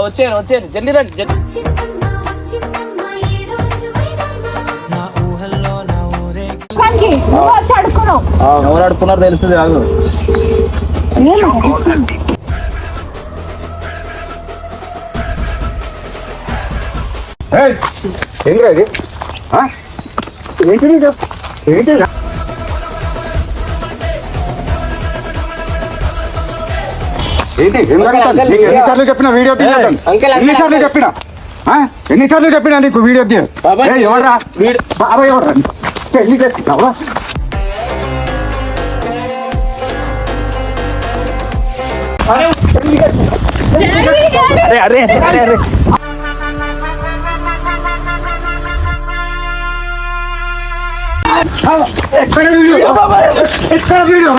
వచ్చాను జల్దీ రా. ఎవరు అడుకున్నారు తెలుస్తుంది కాదు. ఏంద్రా ఇది? ఎన్నిసార్లు చెప్పిన వీడియో ఎన్నిసార్లు చెప్పినా ఎన్నిసార్లు చెప్పినా నీకు వీడియో ఎవరా బాబా ఎవరా పెళ్లి చేస్తున్నావా? అరే అరే అరే అరే ఎక్కడ వీడియో ఎక్కడ వీడియో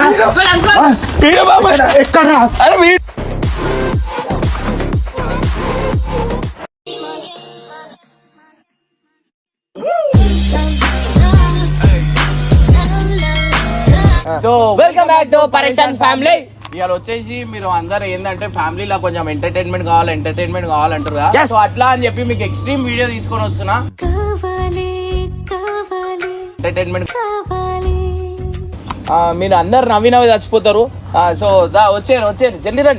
ఎక్కడ సో వెల్కమ్ బ్యాక్ టు పరేషాన్ ఫ్యామిలీ. ఇవాళ వచ్చేసి మీరు అందరు ఏంటంటే ఫ్యామిలీలో కొంచెం ఎంటర్టైన్మెంట్ కావాలంటారు కదా. సో అట్లా అని చెప్పి మీకు ఎక్స్ట్రీమ్ వీడియో తీసుకొని వస్తున్నా. ఎంటర్టైన్మెంట్ మీరు అందరు నవ్వి చచ్చిపోతారు. సో వచ్చాను జల్దీ రా.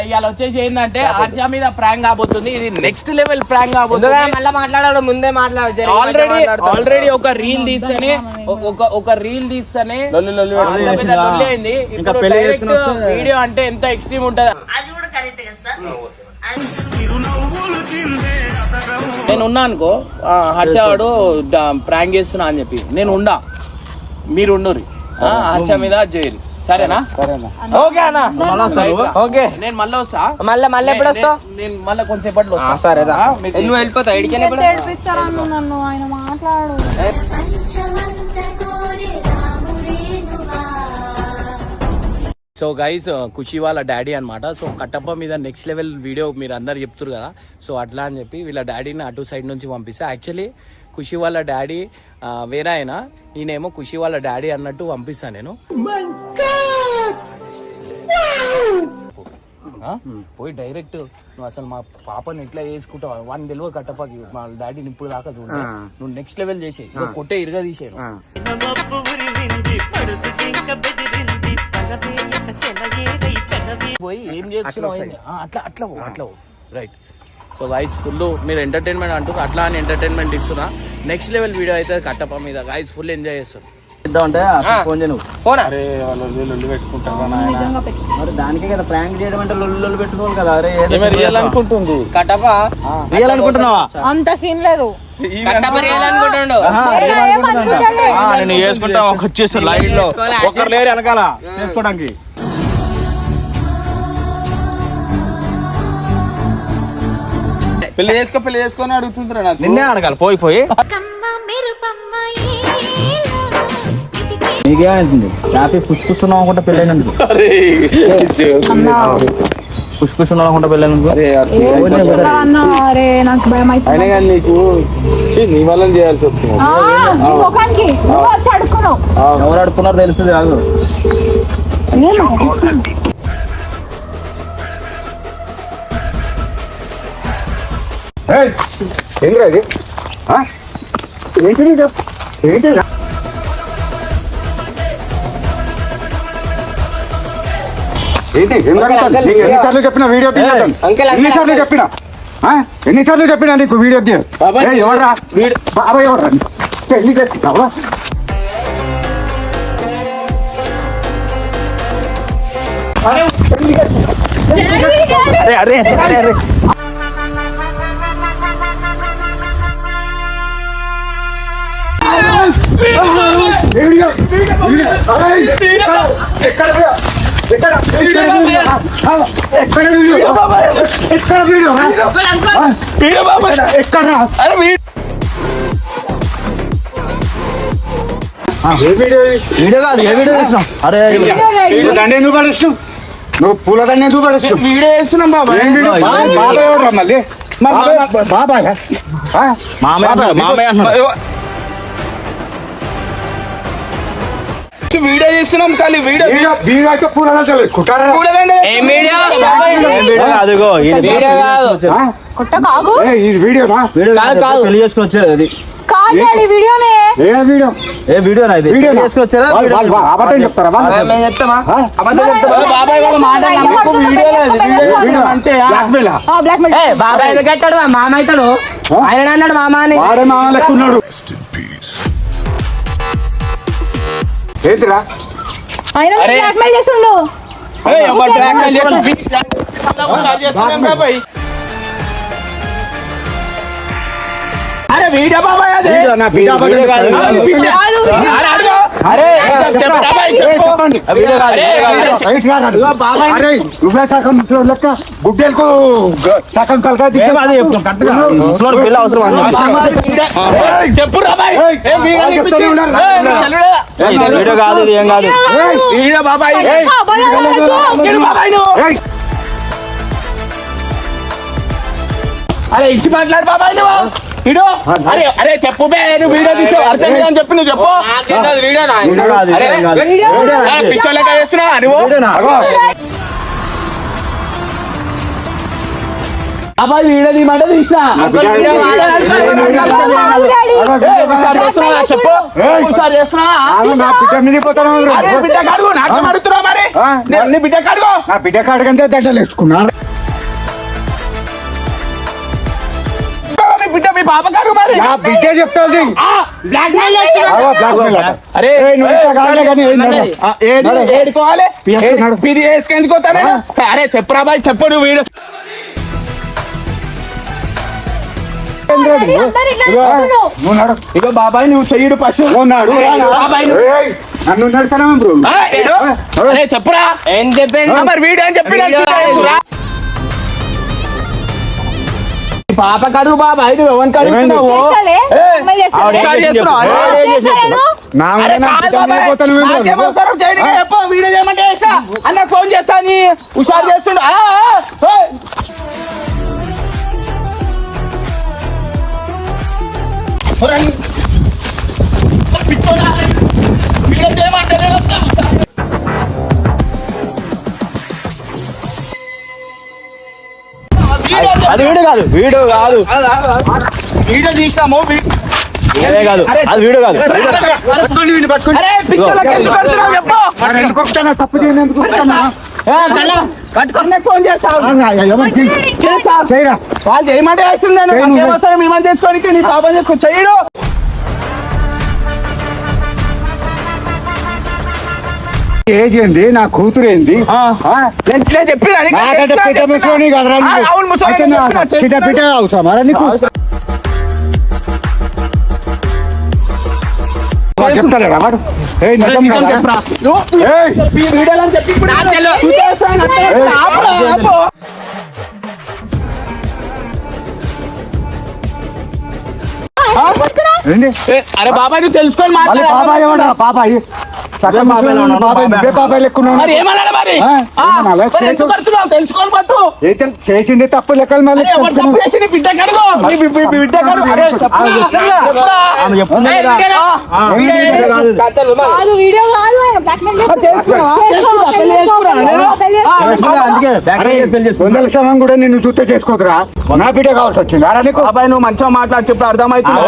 ఇవాళ వచ్చేసి ఏంటంటే హర్ష మీద ప్రాంక్ కాబోతుంది. ఇది నెక్స్ట్ లెవెల్ ప్రాంక్ కాబోతుంది. మళ్ళీ మాట్లాడాడు ముందే మాట్లాడు. ఆల్రెడీ ఒక రీల్ తీస్తేనే అయింది. ఇప్పుడు డైరెక్ట్ వీడియో అంటే ఎంత ఎక్స్ట్రీమ్ ఉంటది. నేను ఉన్నా అనుకో, హర్ష వాడు ప్రాంక్ చేస్తున్నా అని చెప్పి నేను ఉండా, మీరు ఉండుర్రి, హర్ష మీద చేయరు. సరేనా? ఓకే అన్న, ఓకే. నేను మళ్ళీ వస్తా. మళ్ళీ ఎప్పుడు వస్తావు? నేను మళ్ళీ కొంచెంసేపట్లో వస్తా. సరేదా? నువ్వు వెళ్ళిపోతావు. సో గైస్, ఖుషి వాళ్ళ డాడీ అనమాట. సో కట్టప్ప మీద నెక్స్ట్ లెవెల్ వీడియో మీరు అందరు చెప్తారు కదా. సో అట్లా అని చెప్పి వీళ్ళ డాడీని అటు సైడ్ నుంచి పంపిస్తా. యాక్చువల్లీ ఖుషి వాళ్ళ డాడీ వేరే అయినా, నేనేమో ఖుషి వాళ్ళ డాడీ అన్నట్టు పంపిస్తాను నేను. పోయి డైరెక్ట్ నువ్వు అసలు మా పాపని ఎట్లా చేసుకుంటావు వాడిని తెలివ కట్టప్పకి, మా డాడీని ఇప్పుడు దాకా చూడ, నువ్వు నెక్స్ట్ లెవెల్ చేసే కొట్టే ఇరుగా తీసేను. పోయి ఏం చేస్తున్నావు అట్లా రైట్. సో గైస్, ఫుల్ మీరు ఎంటర్టైన్మెంట్ అంటారు, అట్లా అని ఎంటర్టైన్మెంట్ ఇస్తున్నా. నెక్స్ట్ లెవెల్ వీడియో అయితే కట్టప్ప మీద గైస్ ఫుల్ ఎంజాయ్ చేస్తారు. ఫోన్ మరి దానికే కదా ప్రాంక్ చేయడం అంటే లొల్లు పెట్టుకోవాలి కదా. అరే అనుకుంటుంది కట్టప్ప, రియల్ అనుకుంటున్నావా? అంత సీన్ లేదు. నేను చేసుకుంటా, వచ్చేసి లైన్ లో ఒకరు లేరు వెనకాల చేసుకోవడానికి. పెళ్లి చేసుకొని అడుగుతుంటారా? నిన్నే అడగాలి పోయి నీకేమైంది? హ్యాపీ పుష్పుస్తున్నావు అనుకుంటా పెళ్ళైనందుకు, పుష్పుస్తున్నావు అనుకుంటా పెళ్ళైనందుకు. అయినా కానీ నీకు నీ వల్ల చేయాల్సి వస్తుంది. ఎవరు అడుకున్నారు తెలుస్తుంది కాదు. ఏంద్రా ఇది? ఎన్నిసార్లు చెప్పిన వీడియో ఎన్నిసార్లు చెప్పినా నీకు వీడియో ఎవరా బాబా ఎవరా పెళ్లి చేస్తున్నావా? అరే అరే అరే అరే వీడియో కాదు, ఏ వీడియో చేసినావు? అరే దండ ఎందుకు పడేస్తున్నావు? నువ్వు పూల దండ ఎందుకు పడేస్తున్నావు? వీడియో చేస్తున్నాం బాబాయ్. బాబాయ్ ఎవరు మళ్ళీ? బాబాయ్ మామయ్య వీడియో చేస్తున్నాం ఖాళీ వీడియో వీడియో అయితే పూల కుట్టారా ఏం వీడియో అదిగో వీడియో కాదు కొట్ట కాగు ఇది వీడియోనా కాదు పెళ్లి చేసుకొచ్చారు అది కాదు డాడీ వీడియోనే ఏ వీడియో ఏ వీడియో నా ఇది వీడియో చేసుకొచ్చారా అబద్ధం చెప్తారా వాళ్ళు? మేము చెప్తామా ఆ? అబద్ధం చెప్తామా బాబాయ్ వాళ్ళ మాట నమ్మకు వీడియో లేదు వీడియో అంతే బ్లాక్మెయిల్ బ్లాక్ మెయిల్ ఏ బాబాయ్ ఎందుకు అవుతాడు మామ అవుతాడు ఆయన అన్నాడు మామ అని వాడే మామ లెక్క ఉన్నాడు ఏంటిరా ఆయన బ్లాక్ మెయిల్ చేస్తుండు అరే వీడియో బాబాయ్ అది వీడియో నా బిడ్డ వీడియో కాదు. కాదు, అరే అడుగు అరే బాబాయ్ చెప్పండి వీడియో కాదు, వీడియో కాదు. రైట్ రాదు. అరే నువ్వే సగం ముసలోడు లెక్క గుడ్డెలకు సగం కలగా అది చెప్తాం కరెక్ట్గా. ముసలోడు పిల్ల అవసరం అని చెప్పు రాబాయ్ ఇది వీడియో కాదు ఇది ఏం కాదు వీడియో బాబాయ్ బాబాయ్ నువ్వు అరే ఇచ్చి మాట్లాడు బాబాయ్ నువ్వు ఇడు అరే అరే చెప్పు బే నువ్వు వీడియో తీసు అర్చన అని చెప్పి నువ్వు చెప్పు వీడియో అరే పిచ్చోళ్ళ లెక్క చేస్తున్నావా నువ్వు అబ్బాయి వీడియో తీయమంటే తీసినా చెప్పు ఒకసారి చేస్తున్నావా నా బిడ్డ మీద పోతాను అరే బిడ్డ కాడుగు నాకేం అడుగుతున్నావు మరి నీ బిడ్డ కాడుగో నా బిడ్డ కాడకంటే దండలు వేసుకున్నాను బిడ్డ మీ పాప కాడు మరి నా బిడ్డ చెప్తాది బ్లాక్ మెయిల్ చేస్తున్నావు అరే ఏడుకోవాలి ఇది వేసుకెందుకు పోతానే అరే చెప్పురా బాయ్ చెప్పు నువ్వు వీడు నువ్వు నడు ఇగో బాబాయ్ నువ్వు చెయ్యడు పశు నాడు బాబాయ్ నన్ను నడుస్తానా బ్రో అరే చెప్పురా ఏం చెప్పింది మరి వీడు అని చెప్పి పాప కడుగు బాబాయ్ నువ్వు ఎవరిని కడుగుతున్నావు ఒకసారి చేస్తున్నావు నా అరే నా కాదు బిడ్డ మీద బాబాయ్, పోతాను నాకేం అవసరం చేయడానికి చెప్పు వీడియో చేయమంటే చేస్తా అన్న ఫోన్ చేస్తా నీ హుషారు చేస్తుండు వీడియో చేయమంటే నేను వస్తా. అది వీడియో కాదు వీడియో కాదు వీడియో తీసాము అదే కాదు అది వీడియో కాదు అరే పిచ్చోళ్ళకి ఎందుకు కడుతున్నావు చెప్పు తప్పు చేయనందుకు కట్టుకునే ఫోన్ చేస్తావు చేయరా వాళ్ళు చేయమంటే వేస్తున్నాను చేయి నువ్వు. వస్తాను మేమని చేసుకోనికి నీ పాపం చేసుకొని చేయడు ఏజ్ ఏంది నా కూతురు ఏంది నేను చెప్పినా నీకు నాకంటే చేస్తున్నా పిట్ట ముసలోని కదరా ఆ, నువ్వు. అవును ముసలోని అయితే నా చెప్పినా, పిట్ట చేస్తున్నా. పిట్ట అవసరమా నీకు వాడు చెప్తాలేరా వాడు ఏయ్ నిజం నిజం కదా చెప్పురా. నువ్వు ఏయ్ ఈ వీడియోలో అని చెప్పి ఇప్పుడు చూసేస్తాను, అంతే. ఏయ్. ఆపురా, ఆపు. ఏంది ఏ, అరే బాబాయ్ నువ్వు తెలుసుకొని మళ్ళీ మాట్లాడు. బాబాయ్ ఏమన్నా బాబాయ్ సగం బాబాయ్ నువ్వే బాబాయ్ లెక్కున్నావు మరి ఏమన్నాడు మరి ఆ, ఆ, ఏమనాలి? మరి ఎందుకు కడుతున్నావు తెలుసుకొని పట్టు చేసింది తప్పు లెక్కలు మళ్ళీ అరే ఎవరు తప్పు చేసి నీ బిడ్డ కడుగు నీ బిడ్డ కడుగు అరే చెప్పురా, చెప్పురా. ఆమె చెప్తుంది ఏయ్, కదా. వీడియో కాదు వీడియో కాదు బ్లాక్ మెయిల్ అందుకే బ్యాక్ అరే పెళ్లి చేసుకో 100 లక్షం కూడా నిన్ను చూస్తే చేసుకోదురా నా బిడ్డ కావాల్సి వచ్చింది అరా నీకు బాబాయ్ నువ్వు మంచిగా మాట్లాడి చెప్పు అర్థమవుతుంది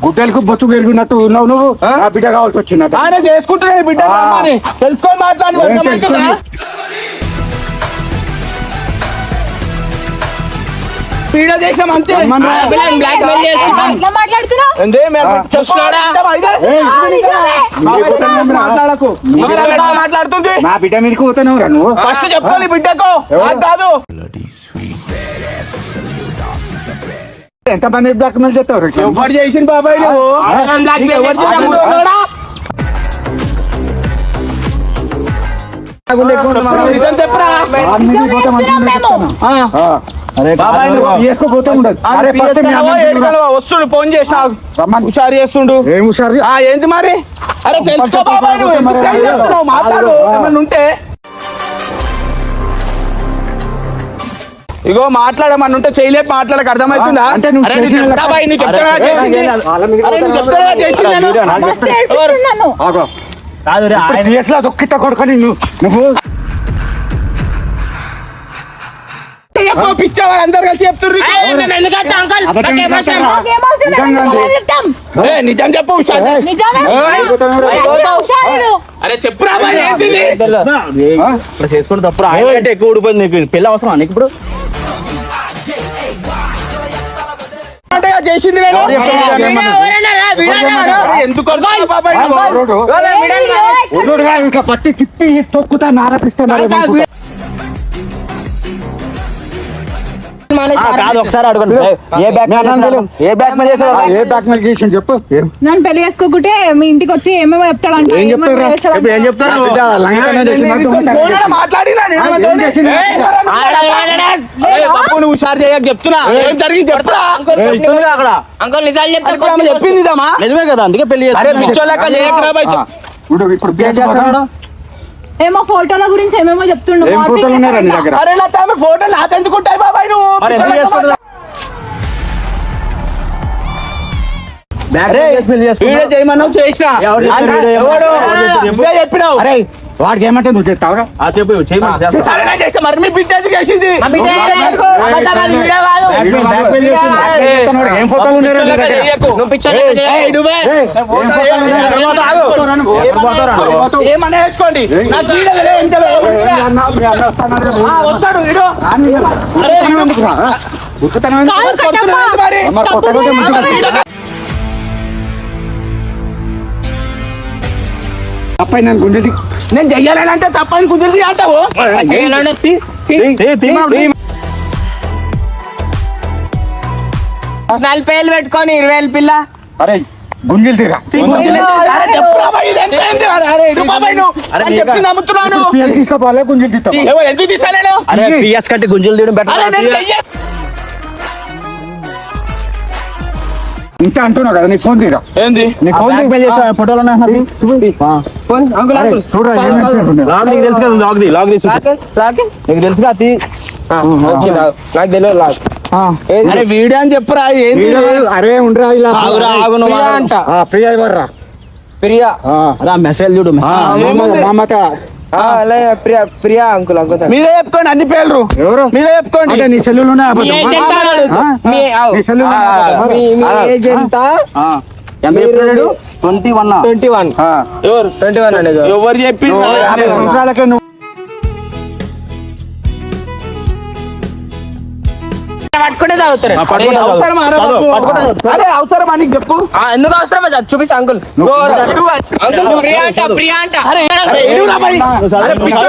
గుడ్డలకు బొచ్చు పెరిగినట్టు ఉన్నావు నువ్వు నా బిడ్డ కావాల్సి వచ్చిందట ఆయన చేసుకుంటున్నాను బిడ్డ అని తెలుసుకొని మాట్లాడి ఏం అర్థమవుతుందా? వీడియో చేసాం అంతే రమ్మన్నా. బ్లాక్ మెయిల్ చేసుకుంటాం ఎట్లా మాట్లాడుతున్నావు ఏందే మేము చూస్తున్నాడా? ఏయ్, బాబాయ్ పోతాను రా. మాట్లాడకు మాట్లాడుతుంది నా బిడ్డ మీదకి పోతాను రా నువ్వు ఫస్ట్ చెప్పుకోవాలి బిడ్డకు నాకు కాదు ఎంత మంది బ్లాక్ మెయిల్ చేస్తావు ఎవరు చేసిన బాబాయ్ నువ్వు నీకు ఎవరు చేసిన ముసలోడా? నిజం చెప్పురా అరే బాబాయ్ నువ్వు వేసుకోపోతే ఉండదు అరే ఫస్ట్ మీ అన్నని పిలువురా. వస్తుండు ఫోన్ చేసినా రమ్మని. హుషారు చేస్తుండు ఏం హుషారు ఆ ఏంది మరి అరే తెలుసుకో బాబాయ్ నువ్వు ఎందుకు చేయి చెప్తున్నావు మాట్లాడు ఏమన్నా ఉంటే ఇగో మాట్లాడమని ఉంటే చేయలేక మాట్లాడక అర్థమవుతుందా? అంటే నువ్వు అరే నువ్వు చేసిన చెప్తావా బాయ్, నువ్వు చెప్తావా చేసింది? అరే నువ్వు చెప్తావా చేసింది నేను? మస్తు ఏడిపిస్తుంది నన్ను. ఆగో కాదు రే, ఆయన PS లో దొక్కిత కొడుకొని నువ్వు చెప్పు, పిచ్చావా అందరు కలిసి చెప్తుర్రు. అబద్ధం నాకేం అవసరం లేదు, నిజంగా మేము చెప్తాం. నిజం చెప్పు ఉషా. నిజమే. ఎంత హుషారు. అరే చెప్పురా బాయ్ ఏంటిది? ఇప్పుడు చేసుకుంటే తప్పుడు ఆయన కంటే ఎక్కువ ఊడిపోయింది నీకు. పెళ్ళి అవసరం నీకు ఇప్పుడు? అంటే చేసింది నేను. అరే ఎందుకు కొడతావు బాబాయ్ నువ్వు? ఒడ్డుగా ఇట్లా పట్టి తిప్పి తొక్కుతా నారపిస్తున్నారు కాదు ఒకసారి అడగండి. ఏ బ్యాక్ ఏ బ్యాక్ మీద చేసావు? ఏ బ్యాక్ మెయిల్ చేసి చెప్పు నన్ను పెళ్లి చేసుకోకుంటే మీ ఇంటికి వచ్చి ఏమేమో చెప్తాడంట. ఏం చెప్తాడు రా? చెప్పు, ఏం చెప్తారు నువ్వు? ఫోన్లో మాట్లాడినా నేను ఆమెతోని. అరే బాబు నువ్వు హుషారు చేయక చెప్తున్నా. ఏం జరిగింది చెప్తున్నా. చెప్తుందిగా అక్కడ. అంకుల్ నిజాలు చెప్తా. ఇప్పుడు ఆమె చెప్పింది ఇదమ్మా. నిజమే కదా, అందుకే పెళ్లి అరే పిచ్చోళ్ళక చేయకరా బాయ్. ఇప్పుడు చేస్తాడు ఏమో ఫోటోల గురించి ఏమేమో చెప్తుండు. ఏం ఫోటోలు ఉన్నారా నీ దగ్గర? అరే నా ఆమె ఫోటో నాకెందుకుంటాయి బాబాయ్ నువ్వు? మరి ఎందుకు చేస్తాడు? బ్యాక్ పెళ్లి వీడియో చేసుకుంటావు. చేయమన్నావు చేసినా. ఎవరు చెప్పారు వీడియో ఎవడు? చెప్పు. నువ్వే చెప్పినావు. అరే వాడు చేయమంటే నువ్వు చేస్తావురా? చెప్పు చేయమని చేస్తా. సరే నేను చేస్తా. మరి మీ బిడ్డ ఎందుకు చేసింది? ఏం ఫోటోలు ఉన్నారా నీ దగ్గర? నువ్వు పిచ్చోళ్ళ లెక్క చేయకు. ఏయ్, నువ్వే. ఏయ్, ఏం ఫోటోలు ఉన్నారా? ఏమన్నా వేసుకోండి. నాకు వీడియో లేదు, ఇంత లేదు. వస్తాడు వీడు. అరే వీడు. కాదు కట్టప్ప. మరి. అబ్బాయి నన్ను గుండెది నేను చెయ్యాలంటే తప్పని కుదిరి అంటావు. నలభై వేలు పెట్టుకొని 20,000 పిల్ల. అరే గుంజలు తీరా చెప్పురా బాయ్, ఇది ఎంత అయింది? అరే ఇడు బాబాయ్ నువ్వు. నేను చెప్పింది నమ్ముతున్నాను. తీసుకోవాలి గుంజలు తీస్తావు ఏమో ఎందుకు తీసాను? అరే పిఎస్ కట్టి గుంజలు తీయడం అరే నేను బెటర్. చెయ్య. ఇంత అంటున్నావు కదా నీ ఫోన్ తీరా ఏంది? నీ ఫోన్ ఫోటోలు ఉన్నాయి చూడరా ఏమంటున్నావు? లాగ్ నీకు తెలుసు కదా, లాగ్ తీసు నీకు తెలుసుగా తీ. నాకు తెలియదు లాగ్. అరే వీడియో అని చెప్పురా. ఏంది? అరే ఉండరా ఇలా ఆగురా, ఆగు నువ్వు ఆగు. అంట ప్రియా ఇవ్వరా ప్రియా. అదా మెసేజ్ చూడు. మామత ప్రియా అంకుల్ మీరే చెప్పుకోండి అన్ని పేర్లు. ఎవరు మీరే చెప్పుకోండి. అంటే నీ సెల్లులోనే మీ ఏజెంట్ అన్నాడు. మీ నీ సెల్లులోనే ఏజెంట్ ఎంత చెప్పాడు? 21. 21 ఎవరు 21 అనేది ఎవరు చెప్పింది? 50 సంవత్సరాలకే నువ్వు పట్టుకుంటే తాగుతారు. అవసరమా? అరే బాబు. అరే అవసరమా నీకు చెప్పు. ఎందుకు అవసరం చూపిస్తా అంకుల్. అంకుల్ ప్రియా అంట ప్రియా అంట. అరే ఏడురా మరి. అరే పిచ్చ.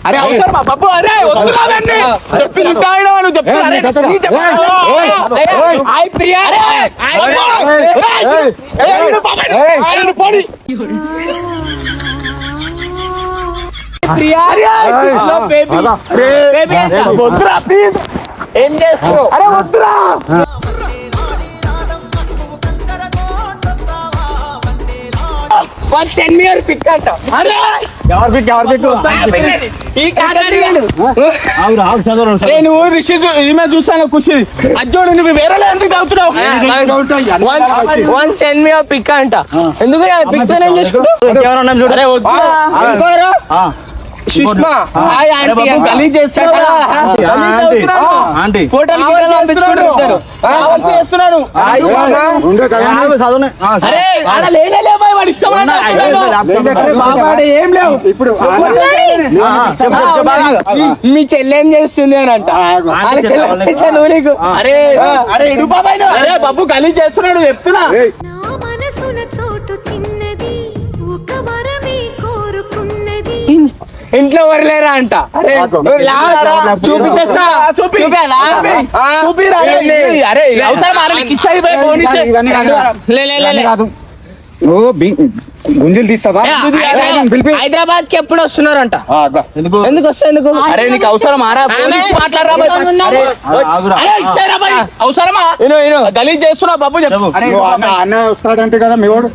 అరే అవసరమా బాబు? అరే వద్దురావన్నీ. చెప్పి ఉంటాడు నువ్వు చెప్పు. అరే నీ చెప్పు. హాయ్ ప్రియా. ఏడు బాబాయ్. ఏడు పోని. ప్రియా బేబీ బేబీ వద్దురా ప్లీజ్. ఏం చేస్తున్నావు? అరే వద్దురా. సెండ్ మీ యువర్ పిక్ అంట. అరే ఎవరు పిక్ ఈ కాకాడి అరే నువ్వు రిషి ఈమె చూస్తాను ఖుషి అజ్జోడు నువ్వు వేరే ఎందుకు చదువుతున్నావు? One send me your pic అంట. ఎందుకు పిక్చర్ ఏం చేసుకుంటూ ఇంకేమైనా ఉన్నాం చూడు. అరే వద్దురా. ఇంకోరు సుష్మా హాయ్ ఆంటీ గలీజ్ చేస్తున్నావు. గలీజ్ చేస్తున్నావు. ఆంటీ ఫోటోలు గిటోలు పంపించుకుంటారు. కావాల్సి చేస్తున్నాను. హాయ్ సుష్మా. ఉండే కదా చదువునే. అరే ఆడ లేలే బాయ్ వాడు ఇష్టం బాబాడు ఏం లేవు. ఇప్పుడు మీ చెల్లె ఏం చేస్తుంది అని అంట. వాళ్ళ చెల్లె చదువు నీకు. అరే అరే ఇడు బాబాయ్ నువ్వు. అరే బాబు గలీజ్ చేస్తున్నాడు చెప్తున్నా. నా మనసున చోటు చిన్నది ఒక వరమే కోరుకున్నది. ఇంట్లో వరలేరా అంట. అరే చూపించేస్తా. చూపించాలా? చూపిరా. అరే అవసరం అరే ఇచ్చాయి పోయి ఫోన్ ఇచ్చే. లే కాదు నువ్వు గుంజలు తీస్తావా? హైదరాబాద్ కి ఎప్పుడు వస్తున్నారంట. ఎందుకు వస్తా ఎందుకు? అరే నీకు అవసరం ఆరా మాట్లాడరా అవసరమా? గలీజ్ చేస్తున్నావు బాబు చెప్పు. అన్న వస్తాడంటే కదా మీ వాడు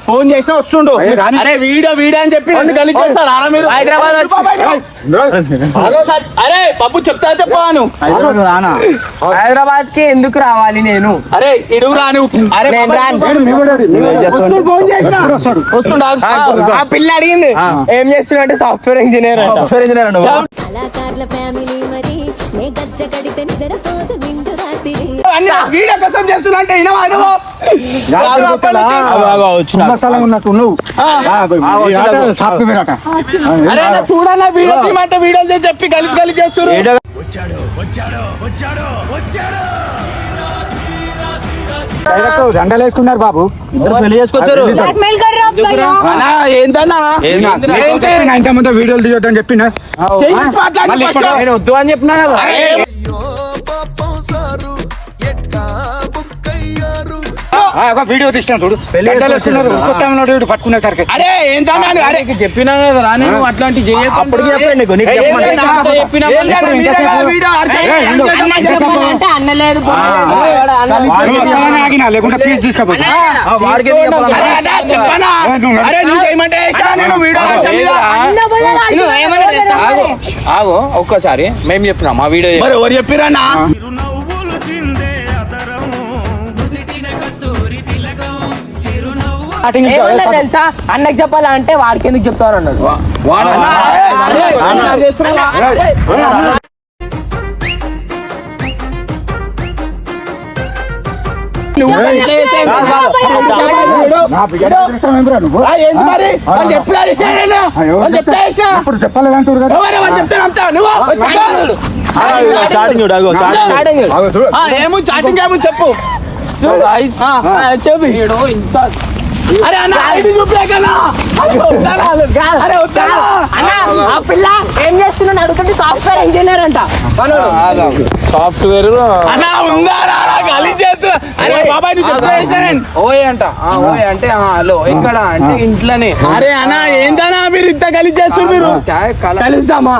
ఫోన్ చేసినా వస్తుండు. అరే వీడియో అని చెప్పి నన్ను గలీజ్ చేస్తారు ఆరా మీరు. హైదరాబాద్ వచ్చి అరే బాబు చెప్తా చెప్పాను. రానా హైదరాబాద్ కి ఎందుకు రావాలి నేను? అరే ఇడుగు రాను. అరే నేను రాను. ఫోన్ చేసిన వస్తుండా? ఆ పిల్ల అడిగింది ఏం చేస్తున్నా అంటే సాఫ్ట్వేర్ ఇంజనీర్ అంట. కళాకారుల ఫ్యామిలీ మరి నే గజ్జ కడితే నిద్రపోదు నిండు రాత్రి వీడియో కోసం చేస్తున్నా అంటే స్థలం ఉన్నట్టు నువ్వు సాఫ్ట్వేర్ అట. అరే చూడన్నా వీడియో తీయమంటే వీడియో చెప్పి కలిసి చేస్తున్నారు. దండలు వేసుకున్నారు బాబు. పెళ్లి చేసుకొచ్చారు. బ్లాక్మెయిల్ कर रहा भैया అన్నా ఏందన్నా ఇంత ముందు వీడియోలు తీయొద్దని చెప్పిన నేను వద్దు అని చెప్పినా కదా. వీడియో తీసిన చూడు దండలు వేసుకున్నారు. కొత్త ఉన్నాడు పట్టుకునేసరికి అరే ఏందన్నా అరే నీకు చెప్పినా కదా రా, నేను అట్లాంటి చేయకు. అప్పటికి చెప్పండి నీకు చెప్పినా అంటే అన్నలేదు ఆగినా లేకుంటే ప్లీజ్ తీసుకోపోతా. వాడికి చెప్పనా అరే నువ్వు చేయమంటే నేను వీడియో ఆగో ఒక్కసారి మేము చెప్పినాం మా వీడియో మరి ఎవరు చెప్పిరన్నా ఏమన్నా తెలుసా? అన్నకి చెప్పాలంటే వాడికి ఎందుకు చెప్తారు అన్నాడు. ఏంటి మరి వాళ్ళు ఎప్పుడు చేసినా నేను వాళ్ళు చెప్తా చేసినా ఇప్పుడు చెప్పలేదంటారు కదా. ఎవరు వాళ్ళు చెప్తాను అంతా నువ్వు చాటింగ్ చూడు ఏమో చాటింగ్ ఏమో చెప్పు చెప్పి ఇంత అరే అన్న ఐడి చూపించకనా అరే వస్తానా అన్న ఆ పిల్ల ఏం చేస్తున్నాడు అడుగుతుంటే సాఫ్ట్వేర్ ఇంజనీర్ అంట. సాఫ్ట్వేర్ అన్నా ఉందా గలీజ్ చేస్తూ అరే బాబాయ్ నువ్వు చెప్తా చేసినా ఓయ్ అంట. ఓయ్ అంటే హలో ఎక్కడ అంటే ఇంట్లోనే. అరే అన్న ఏందన్నా మీరు ఇంత గలీజ్ చేస్తారు మీరు కలుద్దామా?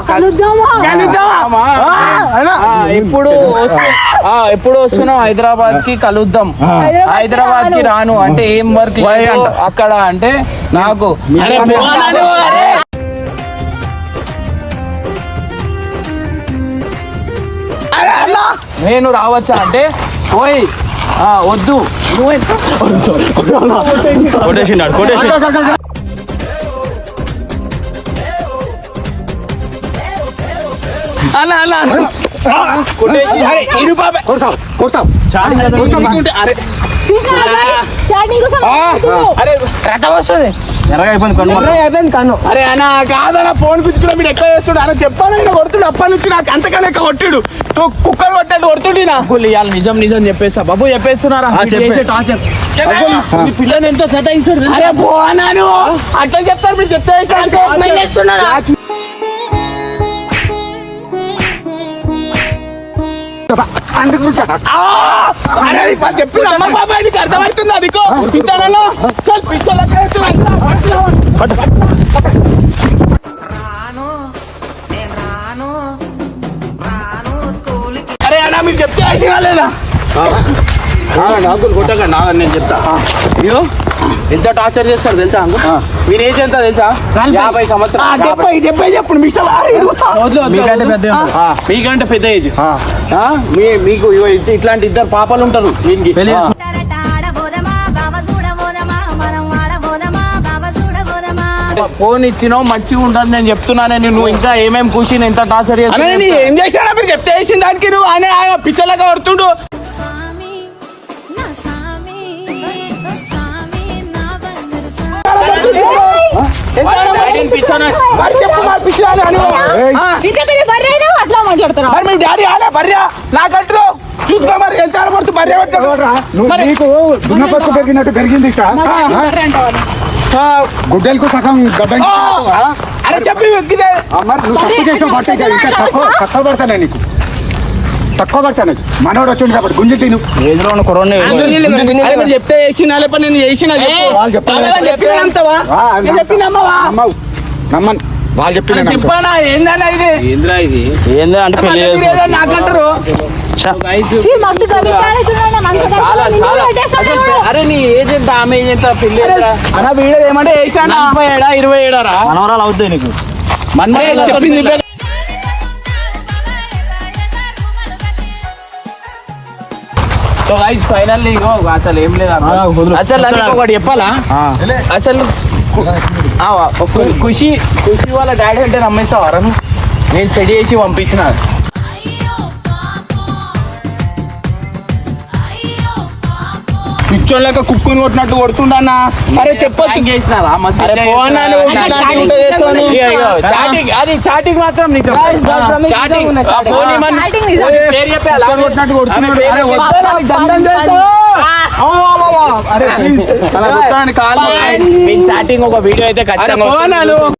ఎప్పుడు వస్తున్నావు హైదరాబాద్ కి కలుద్దాం. హైదరాబాద్ కి రాను అంటే ఏం వర్క్ అక్కడ అంటే నాకు అరే పోవాలా నువ్వు? అరే అరే అన్నా నేను రావచ్చా అంటే ఓయ్ వద్దు నువ్వే కొట్టేసిండు కొట్టేసి అన్న అన్న కొట్టేసి అరే ఇరు బాబాయ్ కొడతావు అరే చాటింగ్ కోసం అరే రథం వస్తుంది. ఎర్రగా అయిపోయింది కన్ను మొత్తం. అయిపోయింది కన్ను. అరే అన్న కాదన్న ఫోన్ గుచ్చుకున్నా మీరు ఎక్కువ చేస్తుడు అన్న చెప్పాను నేను కొడుతుడు అప్పటి నుంచి నాకు అంతకన్నా ఎక్కువ కొట్టాడు కుక్కర్ కొట్టాడు కొడుతుండినా ఇవాళ నిజం నిజం చెప్పేస్తా బాబు చెప్పేస్తున్నారా చెప్పే. టార్చర్ మీ పిల్లని ఎంతో సతాయిస్తాడు. అరే పోనాను అట్లా చెప్తారు మీరు చెప్తే చెప్పిన అమ్మ బాబాయ్ నీకు అర్థమవుతుందా నీకు పిచ్చాలలో అరే అన్న మీరు చెప్తే వేసినా లేదా అంకుల్ కొట్టకండి నేను చెప్తా. అయ్యో ఎంత టార్చర్ చేస్తారు తెలుసా అంకుల్? మీరు ఏజ్ ఎంత తెలుసా? 50 సంవత్సరాలు. 70 చెప్పండి మీకంటే పెద్ద ఏజ్. మీకు ఇట్లాంటి ఇద్దరు పాపలు ఉంటారు దీనికి. ఫోన్ ఇచ్చినావు మంచిగా ఉంటుంది నేను చెప్తున్నాను. నువ్వు ఇంకా ఏమేమి కూర్చుని ఎంత టార్చర్ చేస్తాను ఏం చేసినా మీరు చెప్తే వేసిన దానికి నువ్వు ఆయన పిచ్చలాగా కొడుతుండు అట్లా మాట్లాడుతున్నా మరి మీ డాడీ ఆలే బర్రె నాకంటారు చూసుకో మరి ఎంత ఆడబడుతూ బర్రె నీకు దున్నపచ్చు పెరిగినట్టు పెరిగింది ఇక్కడ. గుడ్డలకు సగం గడ్డ. అరే చెప్పి ఎక్కితే మరి నువ్వు తప్పు చేసిన పట్టే ఇంకా తక్కువ పడతానే నీకు తక్కువ పడతాను. మనోడు వచ్చింది కాబట్టి గుంజి తిను. ఏజ్లో ఉన్న కుర్రోడ్ని చెప్తే వేసిన లేకపోతే నేను వేసిన వాళ్ళు చెప్తారు నమ్మవు నమ్మను వాళ్ళు చెప్పిన చెప్పానా ఏందన్నా ఇది ఏంద్రా ఇది? ఏంది అంటే పెళ్లి చేసుకో. నాకంటారు చాలా చాలా అసలు అరే నీ ఏజ్ ఎంత ఆమె ఏజ్ ఎంత పెళ్లి అన్న వీడియో ఏమంటే వేసానా 47 27 రా మనవరాలు అవుతాయి నీకు. చెప్పింది సో గైస్ ఫైనల్లీ అసలు ఏం లేదు అసలు నాకు ఒకటి చెప్పాలా అసలు ఖుషి వాళ్ళ డాడీ అంటే నమ్మేస్తావారా నేను సెట్ చేసి పంపించిన పిచ్చోళ్ళక కుక్కుని కొట్టినట్టు కొడుతుండన్నా. అరే చెప్పొచ్చు అది చాటింగ్ మాత్రం నిజం. చాటింగ్ పేరు చెప్పాలా చాటింగ్ ఒక వీడియో అయితే ఖచ్చితంగా